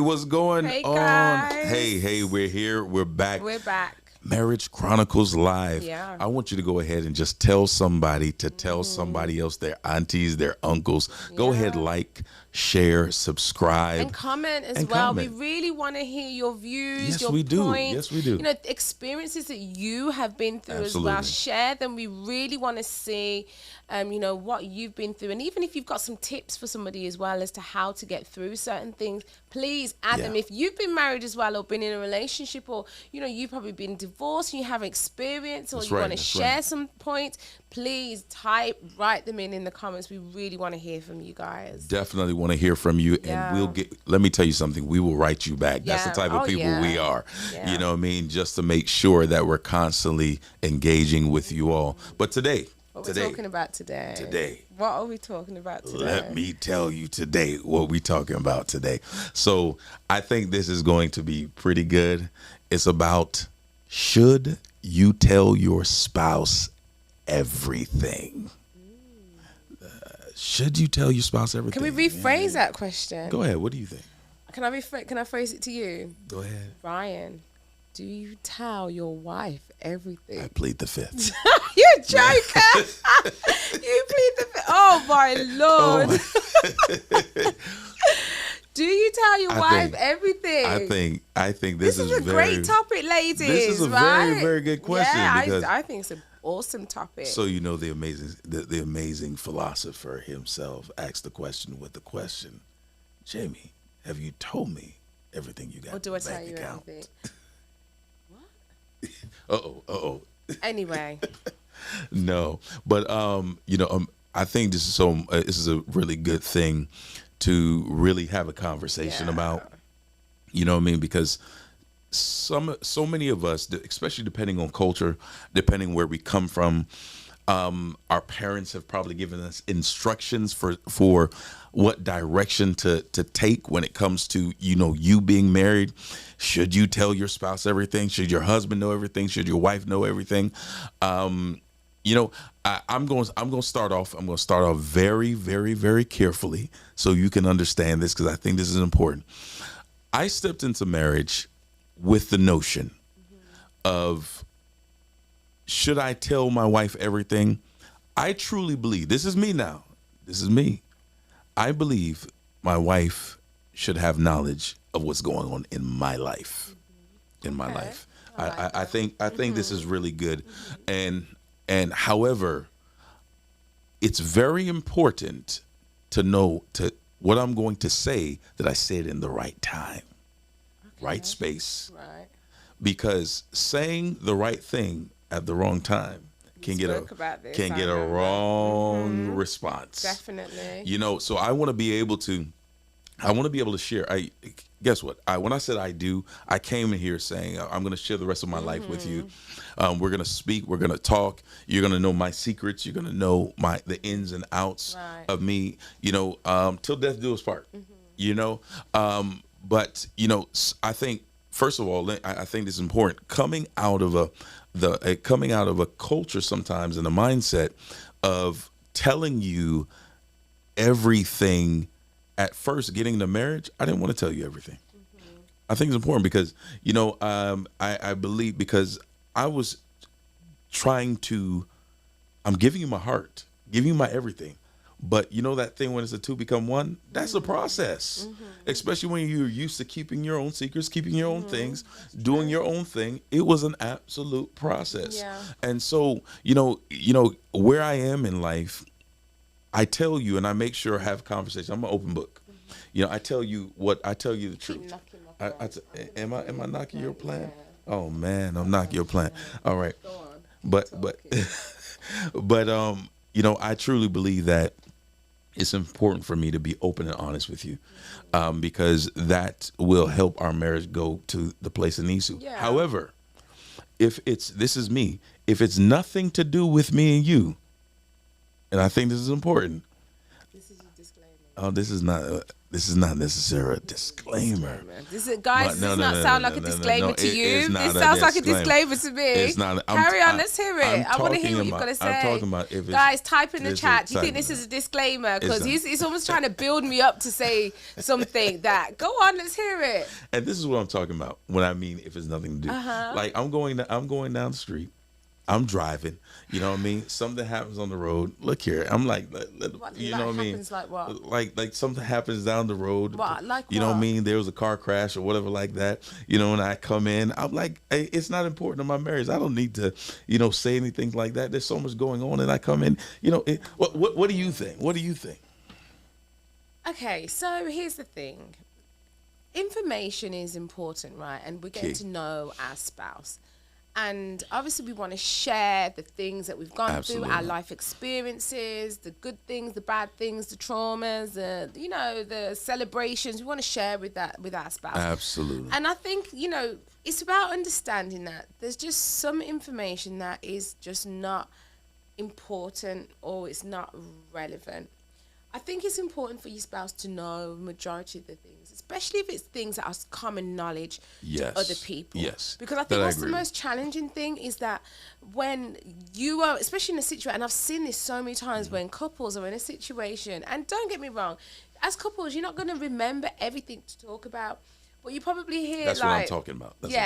what's going Hey, on? guys. Hey, we're here. We're back. We're back. Marriage Chronicles Live. Yeah. I want you to go ahead and just tell somebody to tell somebody else, their aunties, their uncles. Go ahead, like, share, subscribe. And comment as And well. comment. We really want to hear your views, Yes, your we do. points. Yes, we do. You know, experiences that you have been through as well. Absolutely. Share them. We really want to see, you know, what you've been through. And even if you've got some tips for somebody as well as to how to get through certain things, please add them. If you've been married as well or been in a relationship or, you know, you've probably been divorced and you have experience or That's you right, want to that's share right. some points, please write them in the comments. We really want to hear from you guys. Definitely want to hear from you, and we'll get. Let me tell you something. We will write you back. That's the type of people we are. Yeah. You know what I mean? Just to make sure that we're constantly engaging with you all. But today, What we're talking about today. What are we talking about today? let me tell you today what we're talking about today. So I think this is going to be pretty good. It's about, should you tell your spouse everything? Should you tell your spouse everything? Can we rephrase that question? Go ahead. What do you think? Can I phrase it to you? Go ahead. Ryan, do you tell your wife everything? I plead the fifth. You joker! You plead the fifth. Oh my Lord. Do you tell your wife everything? I think this is a great topic, ladies. This is a right? very, very good question. Yeah, because, I think it's an awesome topic. so you know, the amazing philosopher himself asked the question with the question, Jamie, have you told me everything you got? Or do I in the tell bank you account? everything? Uh-oh. Anyway. No, but you know, I think this is a really good thing to really have a conversation about. You know what I mean? Because so many of us, especially depending on culture, depending where we come from, our parents have probably given us instructions for what direction to take when it comes to, you know, you being married. Should you tell your spouse everything? Should your husband know everything? Should your wife know everything? You know, I'm going to start off. I'm going to start off very, very, very carefully so you can understand this, because I think this is important. I stepped into marriage with the notion of, should I tell my wife everything? I truly believe, this is me now. This is me. I believe my wife should have knowledge of what's going on in my life. In my life. I think this is really good. And however, it's very important to know what I'm going to say, that I say it in the right time, right space. Right. Because saying the right thing at the wrong time can get a wrong response. Definitely. You know, so I want to be able to share. Guess what? When I said I came in here saying I'm going to share the rest of my life with you. We're going to speak. We're going to talk. You're going to know my secrets. You're going to know the ins and outs of me. You know, till death do us part. You know, but you know, I think first of all, I think this is important. Coming out of a culture sometimes, and a mindset of telling you everything. At first, getting into marriage, I didn't want to tell you everything. I think it's important because, you know, I believe, because I was I'm giving you my heart, giving you my everything. But you know that thing when it's a two become one? That's a process. Especially when you're used to keeping your own secrets, keeping your own things, doing your own thing. It was an absolute process. Yeah. And so, you know, where I am in life, I tell you, and I make sure I have conversations. I'm an open book. You know, I tell you the truth. Am I knocking your plan? Oh man, I'm knocking your plan. All right. But you know, I truly believe that it's important for me to be open and honest with you, because that will help our marriage go to the place it needs to. Yeah. However, if it's nothing to do with me and you, and I think this is important. This is your disclaimer. Oh, this is not. This is not necessarily a disclaimer. Guys, does not sound like a disclaimer to you. This sounds like a disclaimer to me. It's not. Carry on, let's hear it. I want to hear what you've got to say. I'm talking about if it's, guys, type in the chat. Do you think this is a disclaimer? Because he's almost trying to build me up to say something that. Go on, let's hear it. And this is what I'm talking about when I mean if it's nothing to do. Like I'm going down the street. I'm driving, you know what I mean? Something happens on the road. Look here, I'm like, you know what I mean? Like what? Like something happens down the road. What? Like you know what I mean? There was a car crash or whatever like that. You know, and I come in, I'm like, hey, it's not important to my marriage. I don't need to, you know, say anything like that. There's so much going on, and I come in. You know, what do you think? What do you think? Okay, so here's the thing. Information is important, right? And we're getting to know our spouse. And obviously we want to share the things that we've gone through, our life experiences, the good things, the bad things, the traumas, the celebrations. We want to share with our spouse. Absolutely. And I think, it's about understanding that there's just some information that is just not important or it's not relevant. I think it's important for your spouse to know majority of the things, especially if it's things that are common knowledge to other people. Yes. Because I think that's the most challenging thing is that when you are, especially in a situation, and I've seen this so many times when couples are in a situation, and don't get me wrong, as couples, you're not going to remember everything to talk about. But you probably hear that's what I'm talking about. That's you're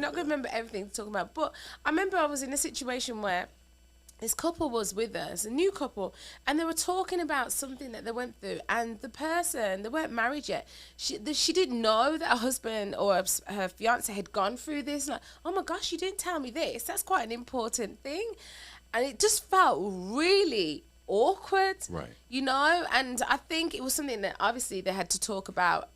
not going to remember everything to talk about. But I remember I was in a situation where this couple was with us, a new couple, and they were talking about something that they went through. And the person, they weren't married yet, she didn't know that her husband or her fiance had gone through this. Like, oh my gosh, you didn't tell me this. That's quite an important thing. And it just felt really awkward, right? And I think it was something that obviously they had to talk about,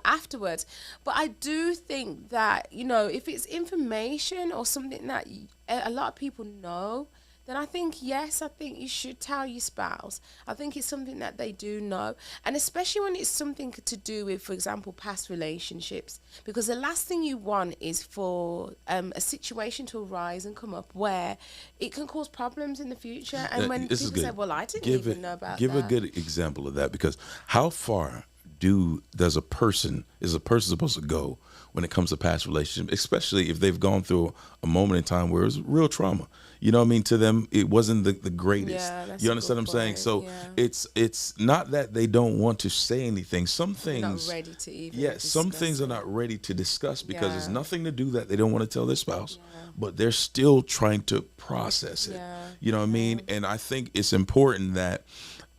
afterwards. But I do think that, if it's information or something that a lot of people know, then I think you should tell your spouse. I think it's something that they do know. And especially when it's something to do with, for example, past relationships. Because the last thing you want is for a situation to arise and come up where it can cause problems in the future. And when people say, well, I didn't even know about that. Give a good example of that, because how far is a person supposed to go when it comes to past relationships, especially if they've gone through a moment in time where it was real trauma. You know what I mean? To them, it wasn't the greatest. Yeah, you understand what I'm saying? So it's not that they don't want to say anything. Some things not ready to even some things are not ready to discuss because there's nothing to do that they don't want to tell their spouse, but they're still trying to process it. You know what I mean? And I think it's important that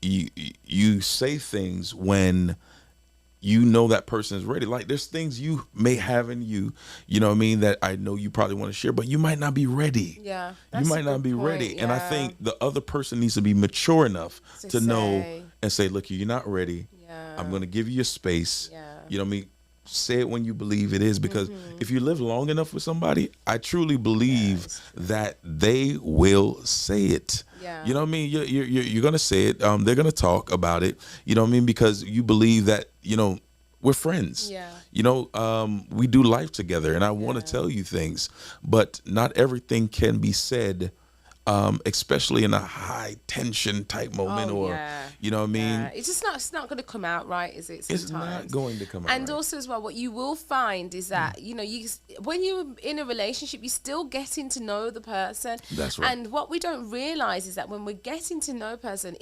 you say things when you know that person is ready. Like there's things you may have in you, you know what I mean, that I know you probably want to share, but you might not be ready. Yeah. You might not be ready. And I think the other person needs to be mature enough to know and say, look, you're not ready. Yeah. I'm going to give you your space. Yeah. You know what I mean? Say it when you believe it is, because if you live long enough with somebody, I truly believe that they will say it. Yeah. You know what I mean? You're going to say it. They're going to talk about it. You know what I mean? Because you believe that, we're friends. Yeah. We do life together, and I want to tell you things, but not everything can be said, especially in a high tension type moment, you know what I mean? Yeah. It's not going to come out right, is it? Sometimes? It's not going to come out And right. also as well, what you will find is that, when you're in a relationship, you're still getting to know the person. That's right. And what we don't realize is that when we're getting to know a person,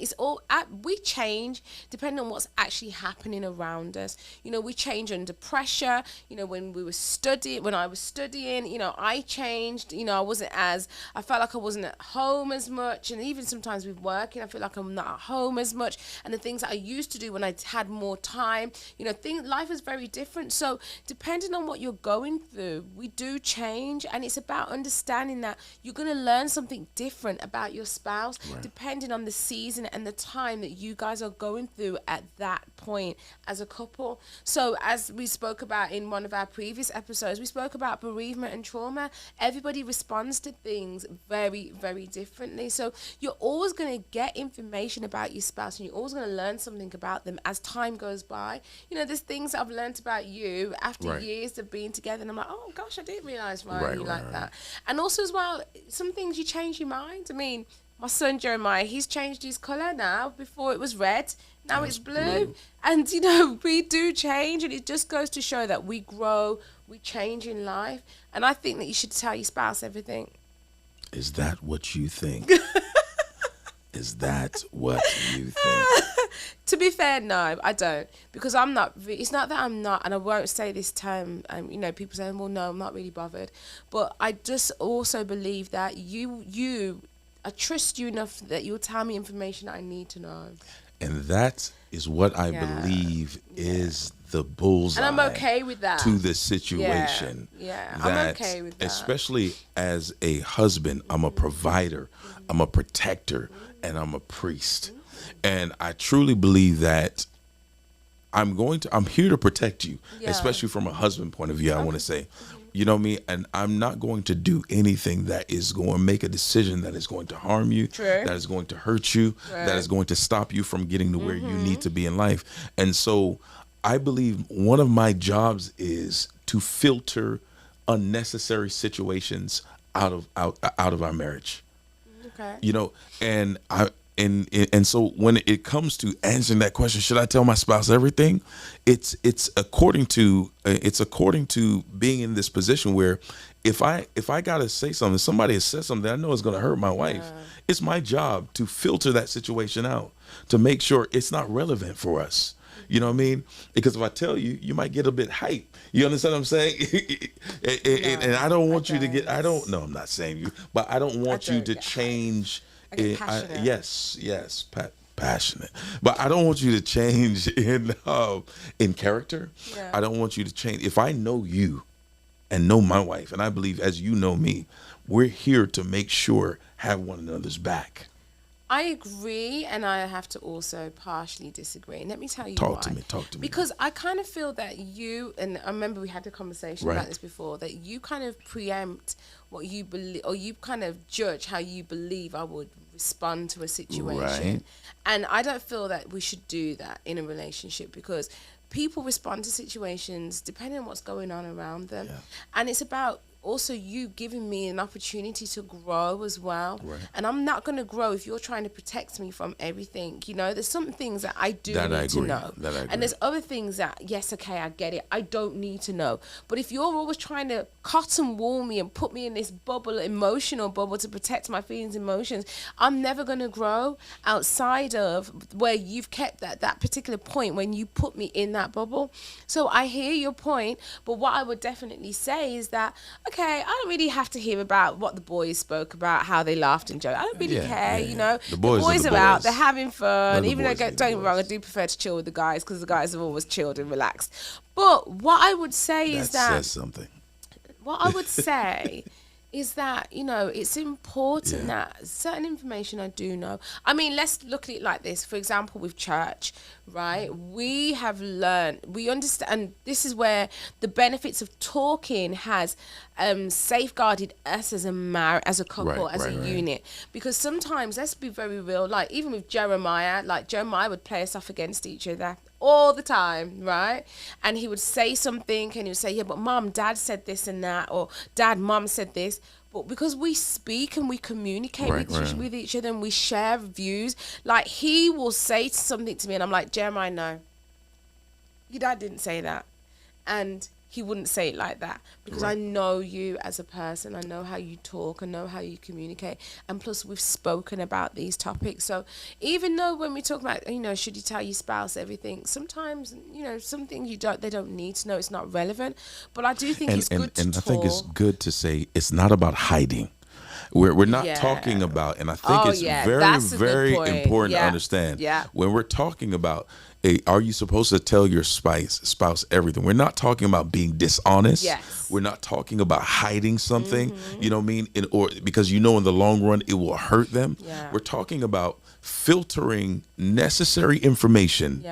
we change depending on what's actually happening around us. We change under pressure. When I was studying, I changed. I felt like I wasn't at home as much, and even sometimes with working, I feel like I'm not at home as much. And the things that I used to do when I had more time, life is very different. So depending on what you're going through, we do change, and it's about understanding that you're going to learn something different about your spouse, depending on the season and the time that you guys are going through at that point as a couple. So as we spoke about in one of our previous episodes, we spoke about bereavement and trauma. Everybody responds to things very, very differently. So you're always going to get information about your spouse, and you're always going to learn something about them as time goes by. There's things I've learned about you after years of being together, and I'm like, oh gosh, I didn't realize you like that. And also as well, some things you change your mind. I mean, my son Jeremiah, he's changed his colour now. Before it was red, now it's blue. And, we do change, and it just goes to show that we grow, we change in life. And I think that you should tell your spouse everything. Is that what you think? Is that what you think? To be fair, no, I don't. Because I'm not, it's not that I'm not, and I won't say this term, people saying, well, no, I'm not really bothered. But I just also believe that I trust you enough that you'll tell me information I need to know. And that is what I believe is the bullseye. And I'm okay with that. To the situation. Yeah, I'm okay with that. Especially as a husband, I'm a provider, I'm a protector, and I'm a priest. And I truly believe that I'm here to protect you, especially from a husband point of view, I want to say. You know me, and I'm not going to do anything that is going to make a decision that is going to harm you, that is going to hurt you, that is going to stop you from getting to where you need to be in life. And so I believe one of my jobs is to filter unnecessary situations out of our marriage. Okay. And so when it comes to answering that question, should I tell my spouse everything? It's according to being in this position where if I gotta say something, somebody has said something that I know is gonna hurt my wife. It's my job to filter that situation out, to make sure it's not relevant for us. You know what I mean? Because if I tell you, you might get a bit hype. You understand what I'm saying? And I don't want you to get. No, I'm not saying you, but I don't want you to change. Passionate. But I don't want you to change in character. Yeah. I don't want you to change. If I know you and know my wife, and I believe as you know me, we're here to make sure have one another's back. I agree, and I have to also partially disagree. And let me tell you why. Talk to me. Because I kind of feel that you, and I remember we had a conversation about this before, that you kind of preempt what you believe, or you kind of judge how you believe I would respond to a situation. Right. And I don't feel that we should do that in a relationship, because people respond to situations depending on what's going on around them. Yeah. And it's about also you giving me an opportunity to grow as well. Right. And I'm not going to grow if you're trying to protect me from everything. There's some things that I do need to know. And there's other things that, yes, okay, I get it, I don't need to know. But if you're always trying to cotton wool me and put me in this bubble, emotional bubble, to protect my feelings, emotions, I'm never going to grow outside of where you've kept that particular point when you put me in that bubble. So I hear your point, but what I would definitely say is that, okay, I don't really have to hear about what the boys spoke about, how they laughed and joked. I don't really care, The boys are out, they're having fun. Even though, don't get me wrong, I do prefer to chill with the guys, because the guys have always chilled and relaxed. But what I would say is that... says something. What I would say is that, it's important that certain information I do know. I mean, let's look at it like this. For example, with church, right? We have learned, we understand, and this is where the benefits of talking has safeguarded us as a couple, as a unit. Because sometimes, let's be very real, like even with Jeremiah would play us off against each other all the time, right? And he would say something, and he would say, yeah, but mom, dad said this and that, or dad, mom said this. But because we speak and we communicate with each other, and we share views, like he will say something to me and I'm like, Jeremiah, no, your dad didn't say that. And he wouldn't say it like that, because I know you as a person. I know how you talk. I know how you communicate. And plus, we've spoken about these topics. So even though when we talk about, should you tell your spouse everything? Sometimes, some things they don't need to know. It's not relevant. But I do think it's good to talk. And I think it's good to say it's not about hiding. We're not talking about, and I think it's very, very important to understand. Yeah. When we're talking about, are you supposed to tell your spouse everything? We're not talking about being dishonest. Yes. We're not talking about hiding something, you know what I mean? Or because in the long run, it will hurt them. Yeah. We're talking about filtering necessary information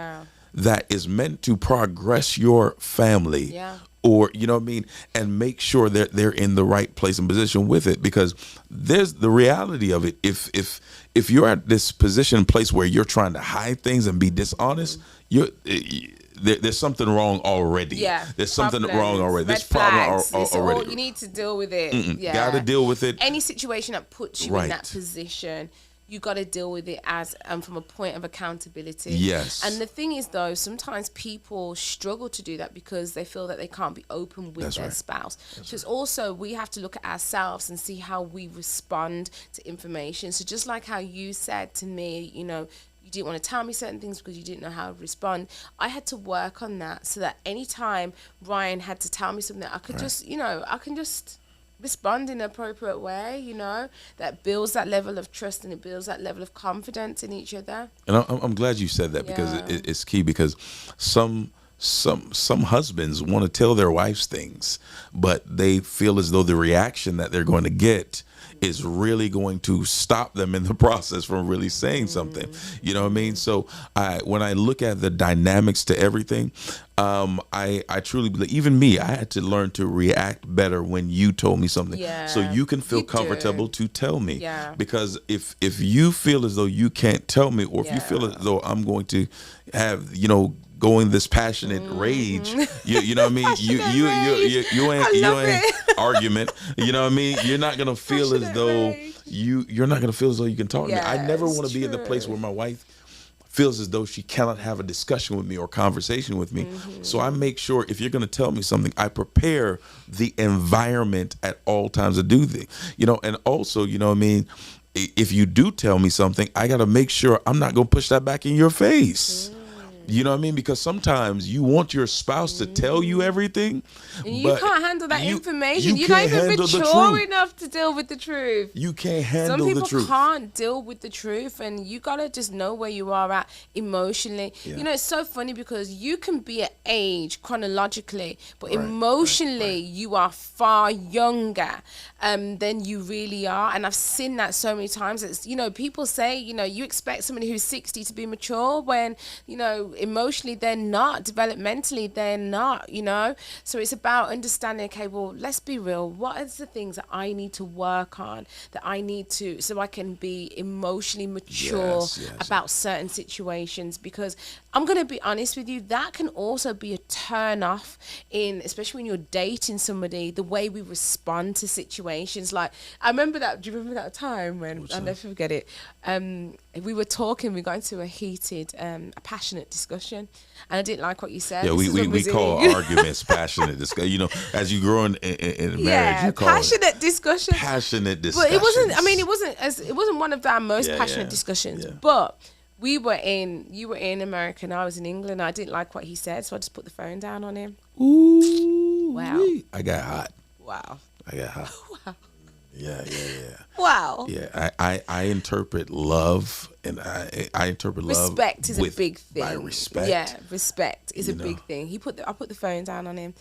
that is meant to progress your family. Yeah. Or, you know what I mean? And make sure that they're in the right place and position with it, because there's the reality of it. If you're at this position and place where you're trying to hide things and be dishonest, there's something wrong already. Yeah. There's something wrong already. There's problem already. You need to deal with it. Yeah. Got to deal with it. Any situation that puts you in that position, you got to deal with it as from a point of accountability. Yes. And the thing is, though, sometimes people struggle to do that because they feel that they can't be open with their spouse. So it's also, we have to look at ourselves and see how we respond to information. So just like how you said to me, you know, you didn't want to tell me certain things because you didn't know how to respond. I had to work on that so that anytime Ryan had to tell me something, I could just, you know, I can just respond in an appropriate way, you know, that builds that level of trust and it builds that level of confidence in each other. And I'm glad you said that because it's key, because some husbands want to tell their wives things, but they feel as though the reaction that they're going to get is really going to stop them in the process from really saying something. You know what I mean? So when I look at the dynamics to everything, I truly believe, even me, I had to learn to react better when you told me something. So you can feel comfortable to tell me. Because if you feel as though you can't tell me, or if you feel as though I'm going to have, you know, going this passionate rage, you know what I mean? You ain't argument. You know what I mean? You're not gonna feel as though you're not gonna feel as though you can talk to me. I never want to be in the place where my wife feels as though she cannot have a discussion with me or conversation with me. So I make sure, if you're gonna tell me something, I prepare the environment at all times to do things. You know, and also, you know what I mean, if you do tell me something, I gotta make sure I'm not gonna push that back in your face. You know what I mean? Because sometimes you want your spouse to tell you everything, and you can't handle that information. You're not even mature enough to deal with the truth. You can't handle the truth. Some people can't deal with the truth, and you gotta just know where you are at emotionally. You know, it's so funny because you can be at age chronologically, but emotionally you are far younger than you really are. And I've seen that so many times. It's, you know, people say, you know, you expect somebody who's 60 to be mature when, you know, emotionally they're not, developmentally they're not, you know. So it's about understanding, okay, well, let's be real, what is the things that I need to work on, that I need to, so I can be emotionally mature about certain situations? Because I'm going to be honest with you, that can also be a turn off in, especially when you're dating somebody, the way we respond to situations. Like, I remember that, do you remember that time when, I'll never forget it, we were talking, we got into a heated, a passionate discussion, and I didn't like what you said. Yeah, we call arguments passionate discussion. You know, as you grow in marriage, you call passionate discussion. Passionate discussion. But it wasn't. I mean, it wasn't one of our most passionate discussions. Yeah. But you were in America and I was in England. I didn't like what he said, so I just put the phone down on him. Ooh, wow! I got hot. Wow! I got hot. Wow! Yeah. Wow. Yeah, I interpret love, and I interpret love. Respect is a big thing. By respect. Yeah, respect is a big thing. I put the phone down on him.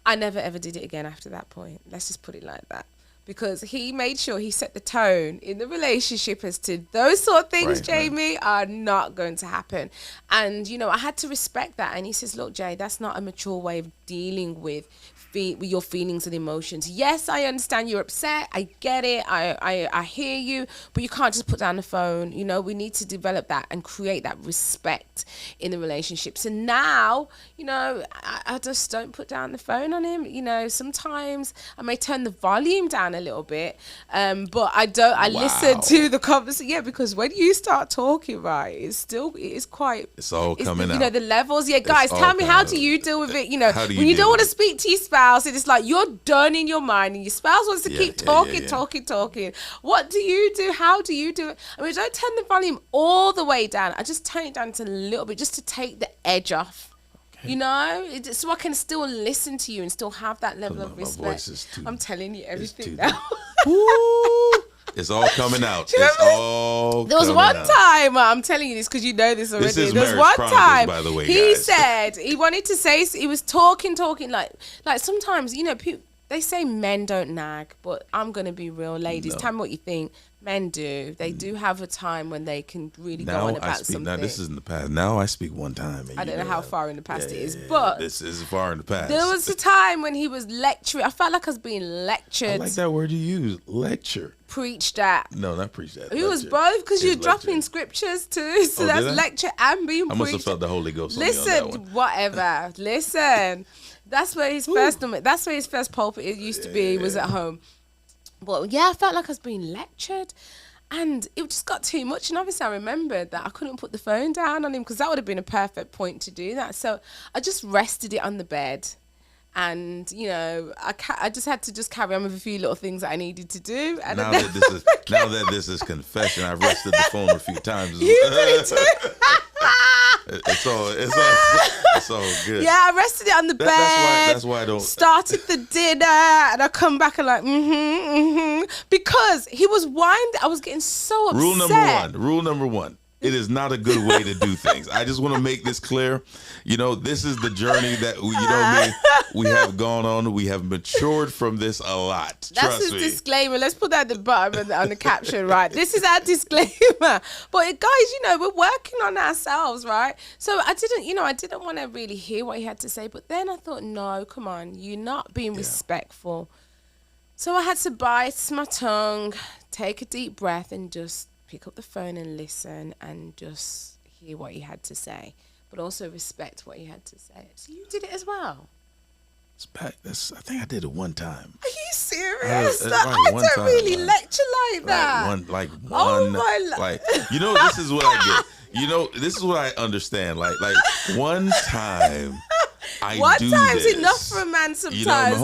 I never ever did it again after that point. Let's just put it like that. Because he made sure he set the tone in the relationship as to those sort of things, Jamie, are not going to happen. And, you know, I had to respect that. And he says, look, Jay, that's not a mature way of dealing with your feelings and emotions. Yes, I understand you're upset. I get it. I hear you. But you can't just put down the phone. You know, we need to develop that and create that respect in the relationship. So now, you know, I just don't put down the phone on him. You know, sometimes I may turn the volume down a little bit, but I don't. I listen to the conversation. Yeah, because when you start talking, right, it's quite. It's all coming out. You know, the levels. Yeah, guys, tell me, how do you deal with it? You know, when you don't want to speak to your spouse, and it's like you're done in your mind, and your spouse wants to keep talking. What do you do? How do you do it? I mean, I don't turn the volume all the way down. I just turn it down to a little bit, just to take the edge off. Okay. You know, so I can still listen to you and still have that level of respect. I'm telling you everything now. It's all coming out. It's all There was one time, I'm telling you this because you know this already. This is There was Marriage one Chronicles, time by the way, he guys. said he wanted to say, he was talking like sometimes, you know, they say men don't nag, but I'm going to be real, ladies. Tell me what you think. Men do. They do have a time when they can really go on about something. Now, this is in the past. Now I speak one time. I don't know how far in the past it is, but this is far in the past. There was a time when he was lecturing. I felt like I was being lectured. I like that word you use, lecture. Preach that. No, not preach that. It was both, because you're dropping scriptures too. So that's lecture and being preached. I must have felt the Holy Ghost. Listen, on that one. Whatever. Listen. That's where his first pulpit it used to be. Was at home. But yeah, I felt like I was being lectured. And it just got too much. And obviously I remembered that I couldn't put the phone down on him because that would have been a perfect point to do that. So I just rested it on the bed. And, you know, I just had to just carry on with a few little things that I needed to do. And now that this is confession, I've rested the phone a few times. You did too. It's all good. Yeah, I rested it on the bed. That's why I don't. Started the dinner, and I come back and like, because he was winding. I was getting so upset. Rule number one. It is not a good way to do things. I just want to make this clear. You know, this is the journey that we have gone on. We have matured from this a lot. That's his disclaimer. Let's put that at the bottom on the caption, right? This is our disclaimer. But guys, you know, we're working on ourselves, right? So I didn't want to really hear what he had to say. But then I thought, no, come on, you're not being respectful. So I had to bite my tongue, take a deep breath, and just pick up the phone and listen and just hear what he had to say, but also respect what he had to say. So you did it as well? I think I did it one time. Are you serious? I don't really lecture like that. Oh my you know, this is what I get. You know, this is what I understand. Like one time. One time's enough for a man sometimes. You know,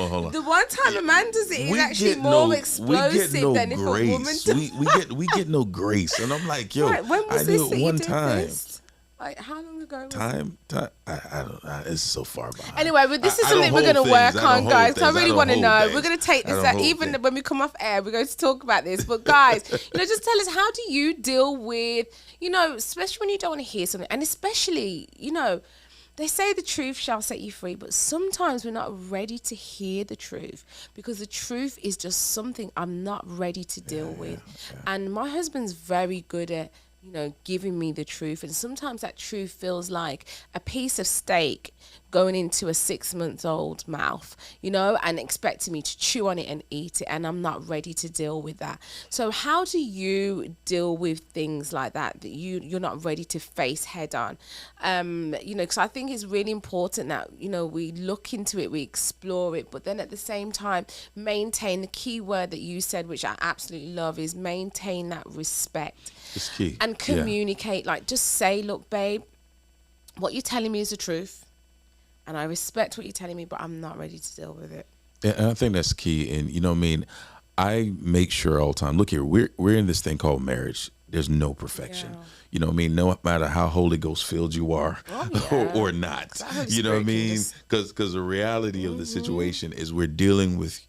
hold on. The one time a man does it is actually more explosive than if a woman does. We get no grace, and I'm like, yo, right, when was I this do it one time. This? Like, how long ago was time? I don't know. It's so far behind. Anyway, but this is something we're going to work on, guys. I really want to know. We're going to take this out. Even when we come off air, we're going to talk about this. But guys, you know, just tell us, how do you deal with, you know, especially when you don't want to hear something, and especially, you know, they say the truth shall set you free, but sometimes we're not ready to hear the truth because the truth is just something I'm not ready to deal with. Yeah. And my husband's very good at, you know, giving me the truth. And sometimes that truth feels like a piece of steak going into a 6-month-old mouth, you know, and expecting me to chew on it and eat it. And I'm not ready to deal with that. So how do you deal with things like that you're not ready to face head on? You know, because I think it's really important that, you know, we look into it, we explore it, but then at the same time, maintain the key word that you said, which I absolutely love, is maintain that respect. It's key. And communicate, like just say, look, babe, what you're telling me is the truth. And I respect what you're telling me, but I'm not ready to deal with it. Yeah, and I think that's key. And, you know what I mean? I make sure all the time, look here, we're in this thing called marriage. There's no perfection. Yeah. You know what I mean? No matter how Holy Ghost filled you are or not. You know what I mean? Because the reality of the situation is we're dealing with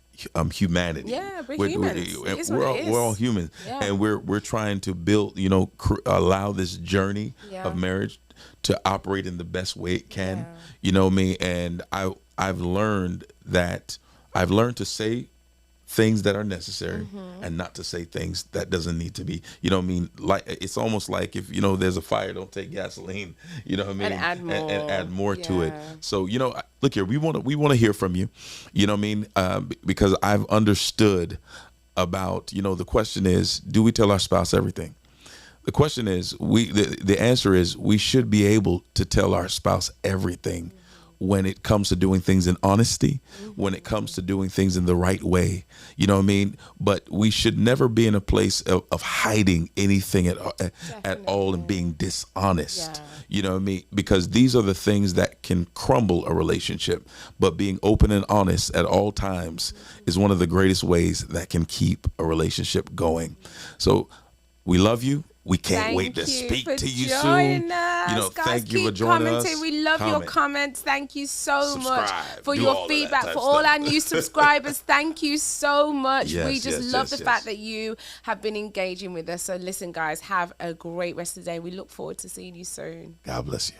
humanity. Yeah, we're humans. We're all humans. Yeah. And we're trying to build, you know, allow this journey of marriage to operate in the best way it can. You know what I mean? And I've learned to say things that are necessary and not to say things that doesn't need to be. You know what I mean? Like, it's almost like if, you know, there's a fire, don't take gasoline. You know what I mean? And add more to it. So, you know, look here, we want to hear from you. You know what I mean? Because I've understood about, you know, the question is, do we tell our spouse everything? The question is, the answer is we should be able to tell our spouse everything when it comes to doing things in honesty, when it comes to doing things in the right way. You know what I mean? But we should never be in a place of hiding anything at all and being dishonest. Yeah. You know what I mean? Because these are the things that can crumble a relationship. But being open and honest at all times is one of the greatest ways that can keep a relationship going. So we love you. We can't wait to speak to you soon. You know, guys, thank you for joining us. We love your comments. Thank you so much for your feedback. For all our new subscribers, thank you so much. We just love the fact that you have been engaging with us. So listen, guys, have a great rest of the day. We look forward to seeing you soon. God bless you.